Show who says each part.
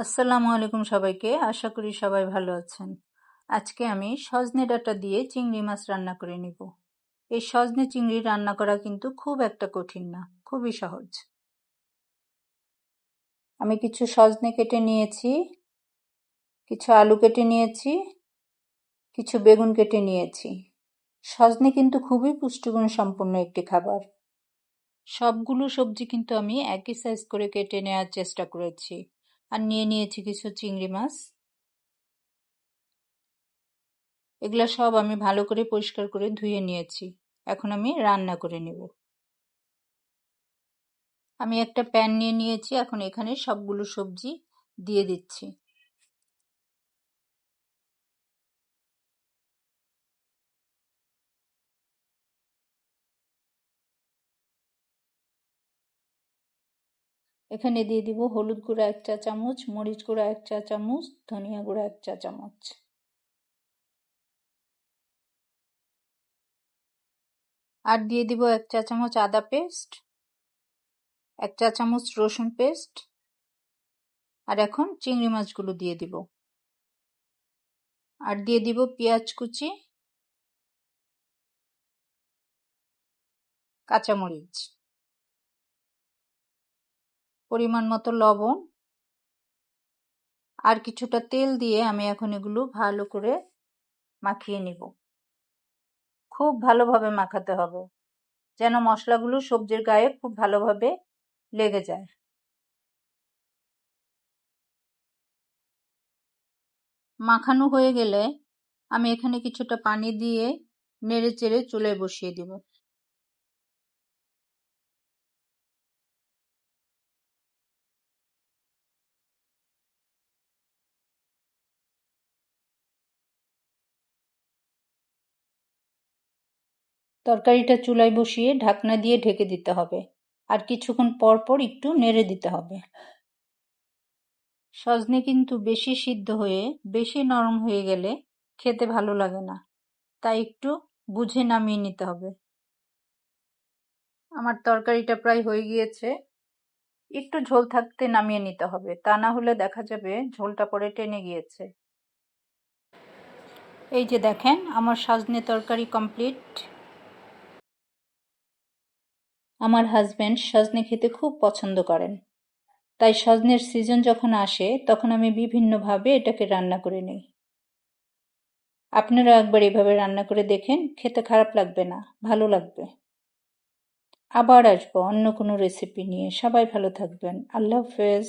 Speaker 1: আসসালামু আলাইকুম সবাইকে। আশা করি সবাই ভালো আছেন। আজকে আমি সজনে ডাঁটা দিয়ে চিংড়ি মাছ রান্না করে নিব। এই সজনে চিংড়ি রান্না করা কিন্তু খুব একটা কঠিন না, খুবই সহজ। আমি কিছু সজনে কেটে নিয়েছি, কিছু আলু কেটে নিয়েছি, কিছু বেগুন কেটে নিয়েছি। সজনে কিন্তু খুবই পুষ্টিগুণ সম্পন্ন একটি খাবার। সবগুলো সবজি কিন্তু আমি একই সাইজ করে কেটে নেওয়ার চেষ্টা করেছি। আর নিয়ে নিয়েছি কিছু চিংড়ি মাছ। এগুলা সব আমি ভালো করে পরিষ্কার করে ধুয়ে নিয়েছি। এখন আমি রান্না করে নেব। আমি একটা প্যান নিয়ে নিয়েছি, এখন এখানে সবগুলো সবজি দিয়ে দিচ্ছি। এখানে দিয়ে দিব হলুদ গুঁড়া 1 চা চামচ, মরিচ গুঁড়া 1 চা চামচ, ধনিয়া গুঁড়া 1 চা চামচ। আর দিয়ে দিব 1 চা চামচ আদা পেস্ট, 1 চা চামচ রসুন পেস্ট। আর এখন চিংড়ি মাছগুলো দিয়ে দিব। আর দিয়ে দিব পেঁয়াজ কুচি, কাঁচামরিচ, পরিমাণ মতো লবণ আর কিছুটা তেল দিয়ে আমি এখন এগুলো ভালো করে মাখিয়ে নিব। খুব ভালোভাবে মাখাতে হবে, যেন মশলাগুলো সবজির গায়ে খুব ভালোভাবে লেগে যায়। মাখানো হয়ে গেলে আমি এখানে কিছুটা পানি দিয়ে নেড়ে চেড়ে চুলায় বসিয়ে দিব। তরকারিটা চুলায় বসিয়ে ঢাকনা দিয়ে ঢেকে দিতে হবে, আর কিছুক্ষণ পর পর একটু নেড়ে দিতে হবে। সজনে কিন্তু বেশি সিদ্ধ হয়ে বেশি নরম হয়ে গেলে খেতে ভালো লাগে না, তাই একটু বুঝে নামিয়ে নিতে হবে। আমার তরকারিটা প্রায় হয়ে গিয়েছে, একটু ঝোল থাকতে নামিয়ে নিতে হবে, তা না হলে দেখা যাবে ঝোলটা পরে টেনে গিয়েছে। এই যে দেখেন, আমার সজনে তরকারি কমপ্লিট। আমার হাজব্যান্ড সজনে খেতে খুব পছন্দ করেন, তাই সজনের সিজন যখন আসে তখন আমি বিভিন্নভাবে এটাকে রান্না করে নিই। আপনারা একবার এভাবে রান্না করে দেখেন, খেতে খারাপ লাগবে না, ভালো লাগবে। আবার আসবো অন্য কোনো রেসিপি নিয়ে। সবাই ভালো থাকবেন। আল্লাহ হাফেজ।